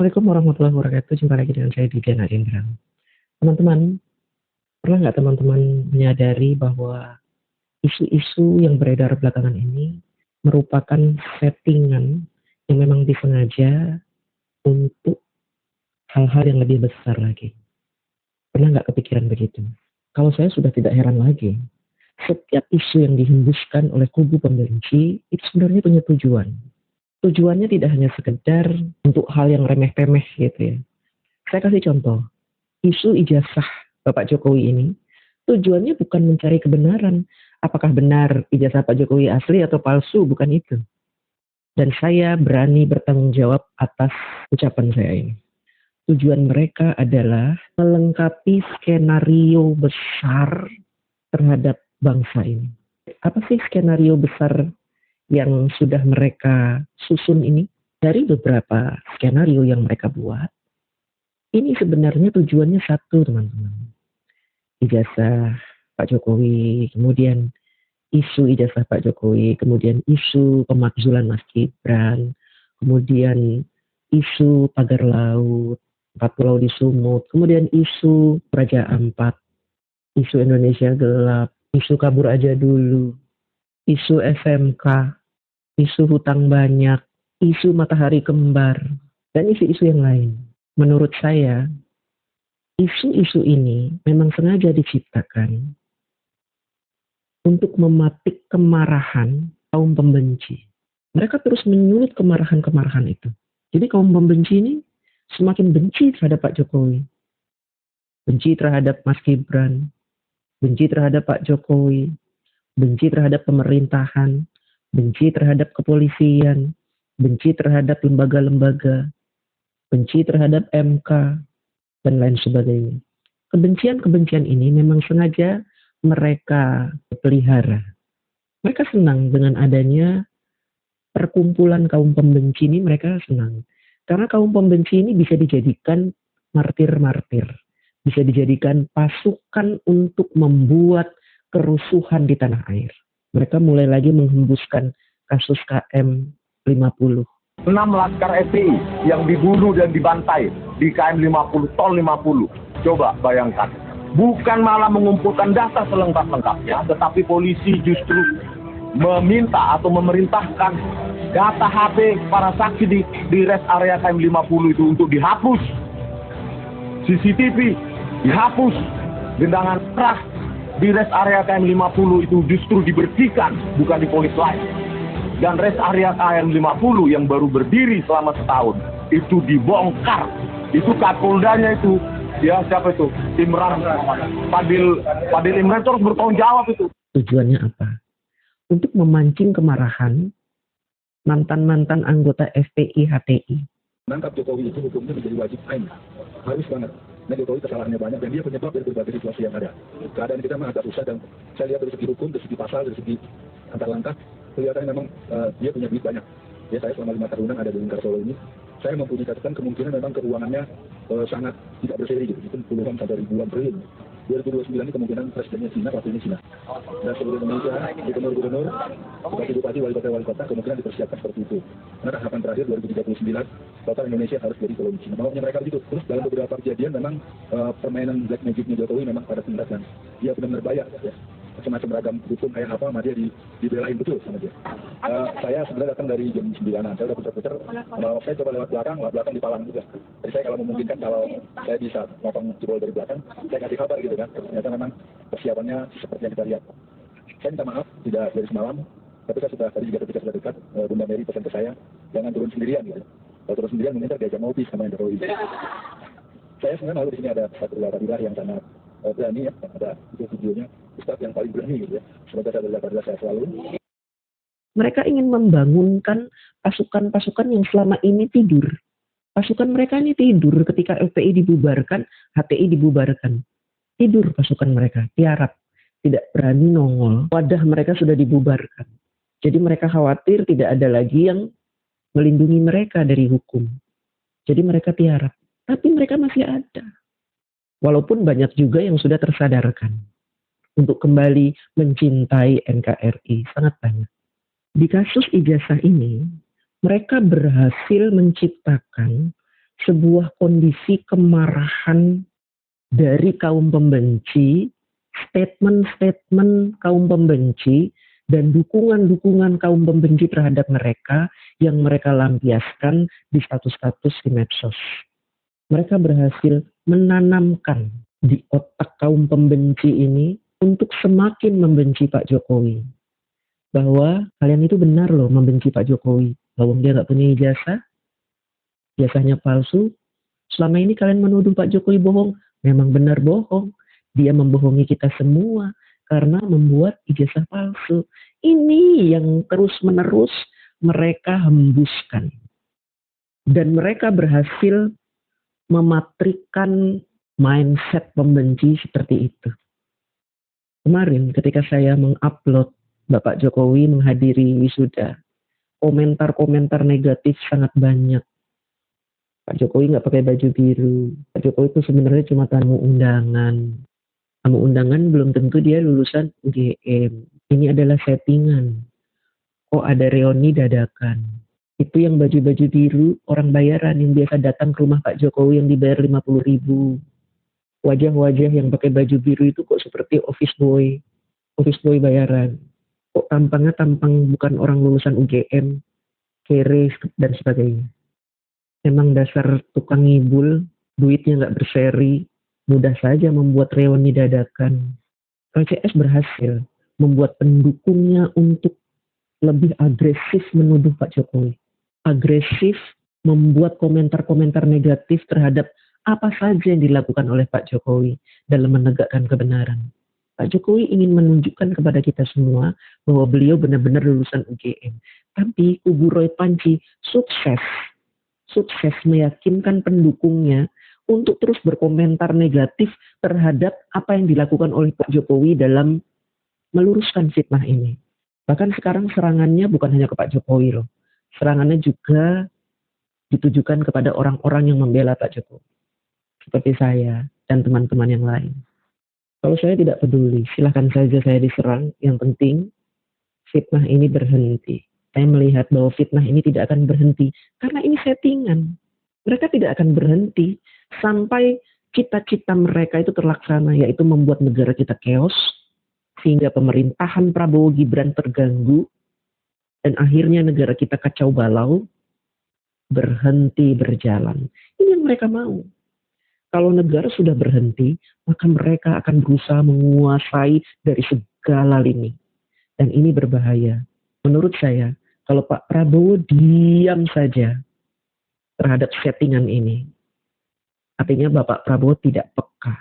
Assalamualaikum warahmatullahi wabarakatuh. Jumpa lagi dengan saya Didian Narendra. Teman-teman, pernah nggak teman-teman menyadari bahwa isu-isu yang beredar belakangan ini merupakan settingan yang memang disengaja untuk hal-hal yang lebih besar lagi? Pernah nggak kepikiran begitu? Kalau saya sudah tidak heran lagi. Setiap isu yang dihembuskan oleh kubu pembenci itu sebenarnya punya tujuan. Tujuannya tidak hanya sekedar untuk hal yang remeh-temeh gitu ya. Saya kasih contoh. Isu ijazah Bapak Jokowi ini tujuannya bukan mencari kebenaran. Apakah benar ijazah Pak Jokowi asli atau palsu, bukan itu. Dan saya berani bertanggung jawab atas ucapan saya ini. Tujuan mereka adalah melengkapi skenario besar terhadap bangsa ini. Apa sih skenario besar yang sudah mereka susun ini? Dari beberapa skenario yang mereka buat, ini sebenarnya tujuannya satu, teman-teman. Ijazah Pak Jokowi, kemudian isu ijazah Pak Jokowi, kemudian isu pemakzulan Mas Gibran, kemudian isu pagar laut, 4 pulau di Sumut, kemudian isu Raja Ampat, isu Indonesia gelap, isu kabur aja dulu, isu SMK, isu hutang banyak, isu matahari kembar, dan isu-isu yang lain. Menurut saya, isu-isu ini memang sengaja diciptakan untuk mematik kemarahan kaum pembenci. Mereka terus menyulut kemarahan-kemarahan itu. Jadi kaum pembenci ini semakin benci terhadap Pak Jokowi, benci terhadap Mas Gibran, benci terhadap Pak Jokowi, benci terhadap pemerintahan, benci terhadap kepolisian, benci terhadap lembaga-lembaga, benci terhadap MK, dan lain sebagainya. Kebencian-kebencian ini memang sengaja mereka pelihara. Mereka senang dengan adanya perkumpulan kaum pembenci ini, mereka senang. Karena kaum pembenci ini bisa dijadikan martir-martir. Bisa dijadikan pasukan untuk membuat kerusuhan di tanah air. Mereka mulai lagi menghembuskan kasus KM 50. 6 laskar FPI yang dibunuh dan dibantai di KM 50, Tol 50. Coba bayangkan. Bukan malah mengumpulkan data selengkap-lengkapnya, tetapi polisi justru meminta atau memerintahkan data HP para saksi di rest area KM 50 itu untuk dihapus. CCTV dihapus. Gendangan keras di rest area KM 50 itu justru dibersihkan, bukan dipolis lain. Dan rest area KM 50 yang baru berdiri selama setahun itu dibongkar. Itu Kapoldanya itu, ya siapa itu? Imran, Fadil Imran terus bertanggung jawab itu. Tujuannya apa? Untuk memancing kemarahan mantan-mantan anggota FPI HTI. Menangkap Jokowi itu hukumnya menjadi wajib ain, harus banget. Nah, Jokowi kesalahannya banyak dan dia penyebab dari berbagai situasi yang ada. Keadaan kita memang agak susah dan saya lihat dari segi hukum, dari segi pasal, dari segi antar langkah, kelihatannya memang dia punya duit banyak. Ya, saya selama 5 tahunan ada di lingkar Solo ini, saya mempunyai catatan kemungkinan memang keuangannya sangat tidak berseri gitu, itu puluhan sampai ribuan triliun. 2029 ini kemungkinan presidennya Cina, wakilnya Cina. Dan seluruh Indonesia, gubernur-gubernur, bupati-bupati, wali kota, kemungkinan dipersiapkan seperti itu. Karena tahapan terakhir 2039, total Indonesia harus jadi koloni Cina. Maunya mereka begitu. Terus dalam beberapa kejadian memang permainan black magicnya Jokowi memang pada tingkat dan dia benar-benar bayar. Ya. Macam-macam ragam hukum kayak apa sama dia dibelain betul sama dia. Saya sebenarnya datang dari jam 9-an, saya udah putar-putar, saya coba lewat belakang di Palang juga. Jadi saya kalau memungkinkan, kalau saya bisa motong jebol dari belakang, saya kasih kabar gitu kan. Ternyata memang persiapannya seperti yang kita lihat. Saya minta maaf, tidak dari semalam, tapi saya sudah, tadi juga ketika sudah dekat, Bunda Mary pesan ke saya, jangan turun sendirian gitu. Kalau turun sendirian mungkin diajak ngopi sama yang Jokowi. Saya sebenarnya lalu di sini ada satu Latilah yang sangat berani ya, ada itu videonya, Ustadz yang paling berani gitu ya. Semoga saya berjaga saya selalu. Mereka ingin membangunkan pasukan-pasukan yang selama ini tidur. Pasukan mereka ini tidur ketika FPI dibubarkan, HTI dibubarkan. Tidur pasukan mereka, tiarap, tidak berani nongol. Wadah mereka sudah dibubarkan. Jadi mereka khawatir tidak ada lagi yang melindungi mereka dari hukum. Jadi mereka tiarap. Tapi mereka masih ada. Walaupun banyak juga yang sudah tersadarkan untuk kembali mencintai NKRI, sangat banyak. Di kasus ijazah ini, mereka berhasil menciptakan sebuah kondisi kemarahan dari kaum pembenci, statement-statement kaum pembenci, dan dukungan-dukungan kaum pembenci terhadap mereka yang mereka lampiaskan di status-status di medsos. Mereka berhasil menanamkan di otak kaum pembenci ini untuk semakin membenci Pak Jokowi. Bahwa kalian itu benar loh membenci Pak Jokowi. Bahwa dia nggak punya ijazah, ijazahnya palsu. Selama ini kalian menuduh Pak Jokowi bohong. Memang benar bohong. Dia membohongi kita semua karena membuat ijazah palsu. Ini yang terus-menerus mereka hembuskan. Dan mereka berhasil mematrikan mindset pembenci seperti itu. Kemarin ketika saya mengupload Bapak Jokowi menghadiri wisuda, komentar-komentar negatif sangat banyak. Pak Jokowi nggak pakai baju biru. Pak Jokowi itu sebenarnya cuma tamu undangan. Tamu undangan belum tentu dia lulusan UGM. Ini adalah settingan. Kok ada reuni dadakan? Itu yang baju-baju biru, orang bayaran yang biasa datang ke rumah Pak Jokowi yang dibayar 50.000. Wajah-wajah yang pakai baju biru itu kok seperti office boy bayaran. Kok tampangnya tampang bukan orang lulusan UGM, kere, dan sebagainya. Emang dasar tukang ngibul, duitnya nggak berseri, mudah saja membuat reuni dadakan. PCS berhasil membuat pendukungnya untuk lebih agresif menuduh Pak Jokowi. Agresif membuat komentar-komentar negatif terhadap apa saja yang dilakukan oleh Pak Jokowi dalam menegakkan kebenaran. Pak Jokowi ingin menunjukkan kepada kita semua bahwa beliau benar-benar lulusan UGM. Tapi kubu Roy Panci sukses meyakinkan pendukungnya untuk terus berkomentar negatif terhadap apa yang dilakukan oleh Pak Jokowi dalam meluruskan fitnah ini. Bahkan sekarang serangannya bukan hanya ke Pak Jokowi loh. Serangannya juga ditujukan kepada orang-orang yang membela Pak Jokowi. Seperti saya dan teman-teman yang lain. Kalau saya tidak peduli, silahkan saja saya diserang. Yang penting fitnah ini berhenti. Saya melihat bahwa fitnah ini tidak akan berhenti. Karena ini settingan. Mereka tidak akan berhenti sampai cita-cita mereka itu terlaksana. Yaitu membuat negara kita chaos. Sehingga pemerintahan Prabowo Gibran terganggu. Dan akhirnya negara kita kacau balau. Berhenti berjalan. Ini yang mereka mau. Kalau negara sudah berhenti, maka mereka akan berusaha menguasai dari segala lini. Dan ini berbahaya. Menurut saya, kalau Pak Prabowo diam saja terhadap settingan ini, artinya Bapak Prabowo tidak peka.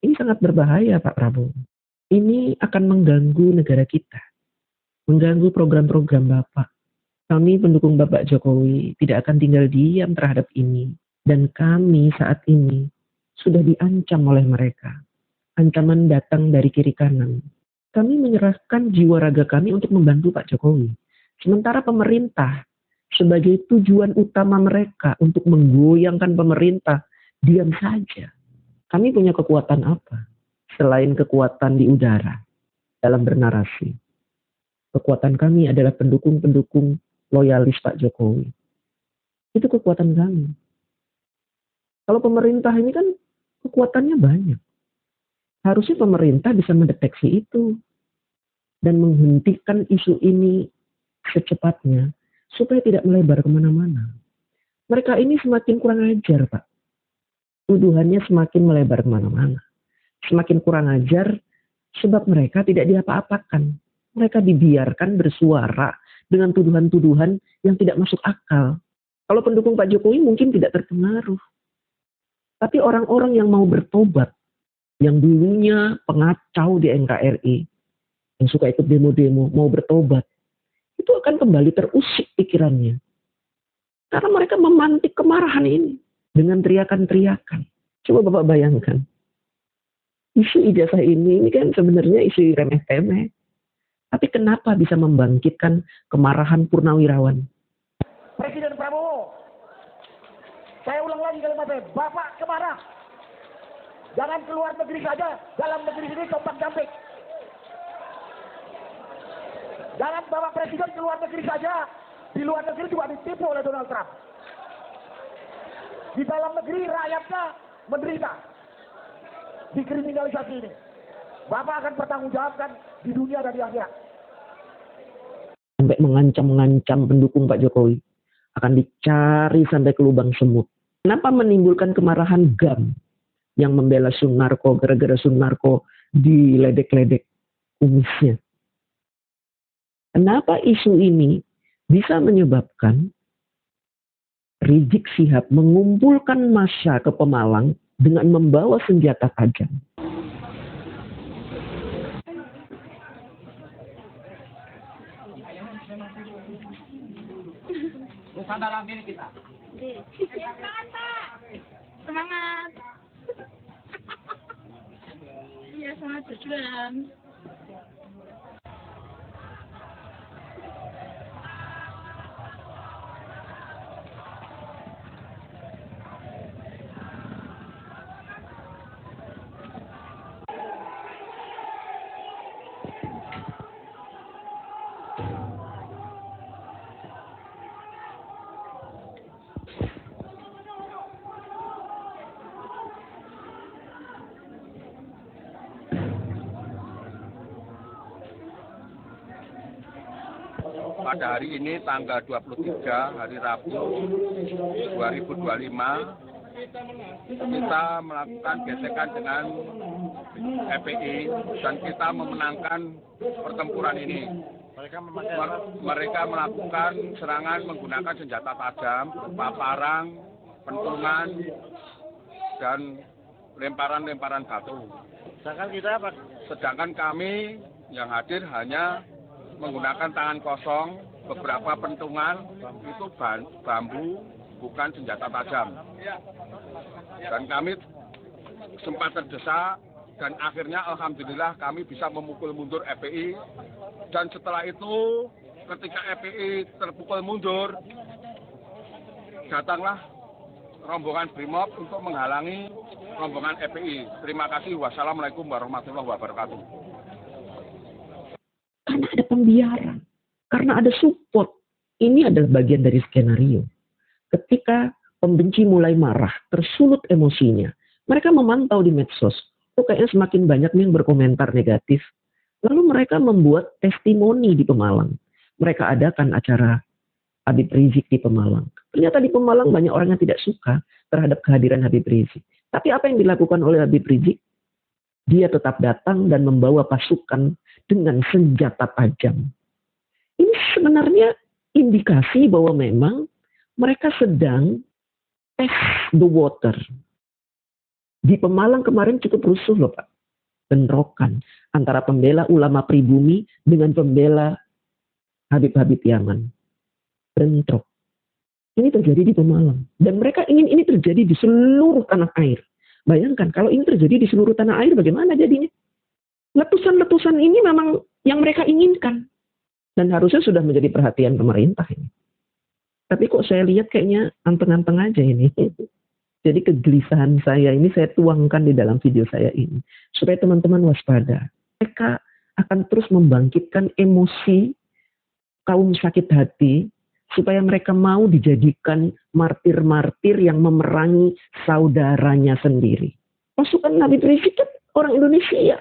Ini sangat berbahaya Pak Prabowo. Ini akan mengganggu negara kita. Mengganggu program-program Bapak. Kami pendukung Bapak Jokowi tidak akan tinggal diam terhadap ini. Dan kami saat ini sudah diancam oleh mereka. Ancaman datang dari kiri kanan. Kami menyerahkan jiwa raga kami untuk membantu Pak Jokowi. Sementara pemerintah sebagai tujuan utama mereka untuk menggoyangkan pemerintah, diam saja. Kami punya kekuatan apa? Selain kekuatan di udara dalam bernarasi. Kekuatan kami adalah pendukung-pendukung loyalis Pak Jokowi. Itu kekuatan kami. Kalau pemerintah ini kan kekuatannya banyak. Harusnya pemerintah bisa mendeteksi itu dan menghentikan isu ini secepatnya supaya tidak melebar kemana-mana. Mereka ini semakin kurang ajar, Pak. Tuduhannya semakin melebar kemana-mana. Semakin kurang ajar sebab mereka tidak diapa-apakan. Mereka dibiarkan bersuara dengan tuduhan-tuduhan yang tidak masuk akal. Kalau pendukung Pak Jokowi mungkin tidak terpengaruh. Tapi orang-orang yang mau bertobat, yang dulunya pengacau di NKRI, yang suka ikut demo-demo, mau bertobat, itu akan kembali terusik pikirannya. Karena mereka memantik kemarahan ini dengan teriakan-teriakan. Coba Bapak bayangkan. Isu ijazah ini kan sebenarnya isu remeh-temeh. Tapi kenapa bisa membangkitkan kemarahan purnawirawan? Presiden Prabowo, saya ulang lagi kalimatnya, Bapak kemarah. Jangan keluar negeri saja, dalam negeri ini tombak damping. Jangan Bapak Presiden keluar negeri saja, di luar negeri juga ditipu oleh Donald Trump. Di dalam negeri rakyatnya menderita. Dikriminalisasi ini. Bapak akan bertanggungjawabkan di dunia dan di akhirat. Sampai mengancam-ngancam pendukung Pak Jokowi. Akan dicari sampai ke lubang semut. Kenapa menimbulkan kemarahan GAM yang membela Sunarko gara-gara Sunarko diledek-ledek kumisnya? Kenapa isu ini bisa menyebabkan Rizik Syihab mengumpulkan massa ke Pemalang dengan membawa senjata tajam? Nusantara milik kita. Semangat, Pak. Semangat. Iya, semangat berjuang. Pada hari ini tanggal 23 hari Rabu 2025 kita melakukan gesekan dengan FPI dan kita memenangkan pertempuran ini. Mereka melakukan serangan menggunakan senjata tajam, berupa parang, pentungan, dan lemparan-lemparan batu. Sedangkan kami yang hadir hanya menggunakan tangan kosong, beberapa pentungan, itu bambu, bukan senjata tajam. Dan kami sempat terdesak, dan akhirnya alhamdulillah kami bisa memukul mundur FPI. Dan setelah itu, ketika FPI terpukul mundur, datanglah rombongan Brimob untuk menghalangi rombongan FPI. Terima kasih. Wassalamualaikum warahmatullahi wabarakatuh. Karena ada pembiaran, karena ada support. Ini adalah bagian dari skenario. Ketika pembenci mulai marah, tersulut emosinya, mereka memantau di medsos. Kok kayaknya semakin banyak yang berkomentar negatif. Lalu mereka membuat testimoni di Pemalang. Mereka adakan acara Habib Rizik di Pemalang. Ternyata di Pemalang banyak orang yang tidak suka terhadap kehadiran Habib Rizik. Tapi apa yang dilakukan oleh Habib Rizik? Dia tetap datang dan membawa pasukan dengan senjata tajam. Ini sebenarnya indikasi bahwa memang mereka sedang test the water. Di Pemalang kemarin cukup rusuh loh Pak. Bentrokan antara pembela ulama pribumi dengan pembela Habib-Habib Yaman. Bentrok. Ini terjadi di Pemalang. Dan mereka ingin ini terjadi di seluruh tanah air. Bayangkan kalau ini terjadi di seluruh tanah air bagaimana jadinya? Letusan-letusan ini memang yang mereka inginkan. Dan harusnya sudah menjadi perhatian pemerintah ini. Tapi kok saya lihat kayaknya anteng-anteng aja ini. Jadi kegelisahan saya ini saya tuangkan di dalam video saya ini. Supaya teman-teman waspada. Mereka akan terus membangkitkan emosi kaum sakit hati. Supaya mereka mau dijadikan martir-martir yang memerangi saudaranya sendiri. Pasukan Habib Rizik kan orang Indonesia.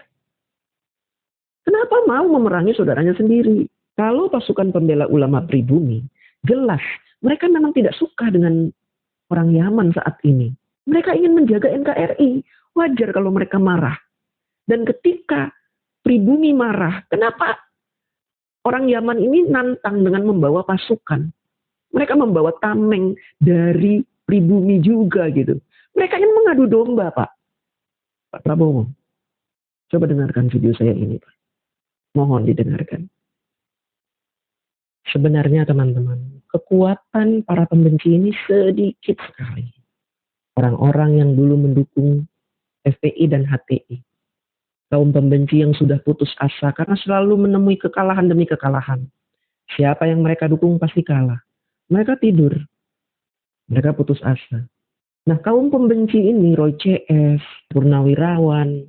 Kenapa mau memerangi saudaranya sendiri? Kalau pasukan pembela ulama pribumi, jelas mereka memang tidak suka dengan orang Yaman saat ini. Mereka ingin menjaga NKRI. Wajar kalau mereka marah. Dan ketika pribumi marah, kenapa orang Yaman ini nantang dengan membawa pasukan? Mereka membawa tameng dari pribumi juga gitu. Mereka ingin mengadu domba, Pak. Pak Prabowo, coba dengarkan video saya ini, Pak. Mohon didengarkan. Sebenarnya teman-teman, kekuatan para pembenci ini sedikit sekali. Orang-orang yang dulu mendukung FPI dan HTI. Kaum pembenci yang sudah putus asa karena selalu menemui kekalahan demi kekalahan. Siapa yang mereka dukung pasti kalah. Mereka tidur. Mereka putus asa. Nah, kaum pembenci ini, Roy CS, Purnawirawan,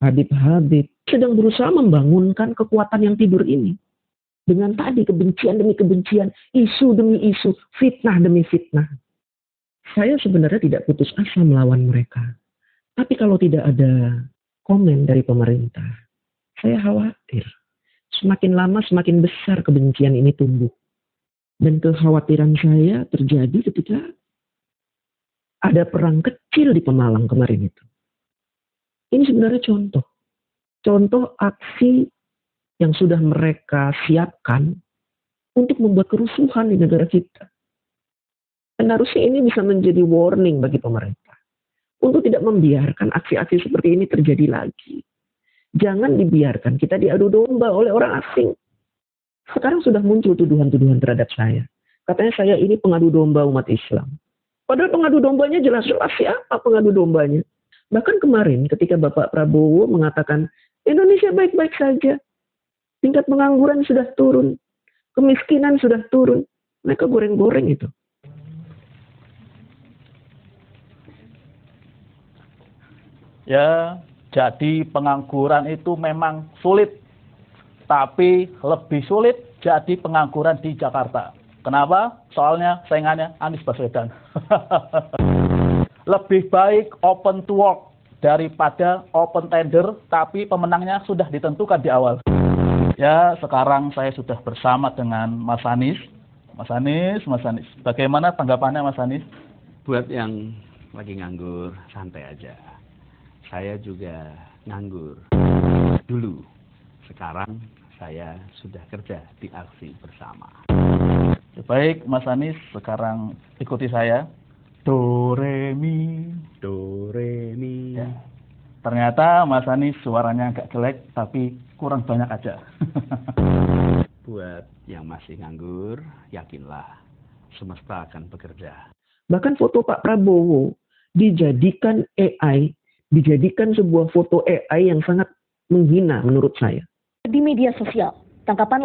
Habib-Habib, sedang berusaha membangunkan kekuatan yang tidur ini. Dengan tadi kebencian demi kebencian, isu demi isu, fitnah demi fitnah. Saya sebenarnya tidak putus asa melawan mereka. Tapi kalau tidak ada komen dari pemerintah, saya khawatir. Semakin lama semakin besar kebencian ini tumbuh. Dan kekhawatiran saya terjadi ketika ada perang kecil di Pemalang kemarin itu. Ini sebenarnya contoh. Contoh aksi yang sudah mereka siapkan untuk membuat kerusuhan di negara kita. Dan harusnya ini bisa menjadi warning bagi pemerintah. Untuk tidak membiarkan aksi-aksi seperti ini terjadi lagi. Jangan dibiarkan kita diadu domba oleh orang asing. Sekarang sudah muncul tuduhan-tuduhan terhadap saya. Katanya saya ini pengadu domba umat Islam. Padahal pengadu dombanya jelas-jelas siapa pengadu dombanya. Bahkan kemarin ketika Bapak Prabowo mengatakan Indonesia baik-baik saja. Tingkat pengangguran sudah turun. Kemiskinan sudah turun. Mereka goreng-goreng itu. Ya, jadi pengangguran itu memang sulit. Tapi lebih sulit jadi pengangguran di Jakarta. Kenapa? Soalnya saingannya Anies Baswedan. Lebih baik open to work daripada open tender, tapi pemenangnya sudah ditentukan di awal. Ya, sekarang saya sudah bersama dengan Mas Anies. Mas Anies. Bagaimana tanggapannya Mas Anies? Buat yang lagi nganggur, santai aja. Saya juga nganggur dulu. Sekarang saya sudah kerja di aksi bersama. Ya, baik Mas Anies, sekarang ikuti saya. Do, re, mi. Do, re, mi. Ya. Ternyata Mas Anies suaranya agak jelek, tapi kurang banyak aja. Buat yang masih nganggur, yakinlah semesta akan bekerja. Bahkan foto Pak Prabowo dijadikan AI, dijadikan sebuah foto AI yang sangat menghina menurut saya. Di media sosial, tangkapan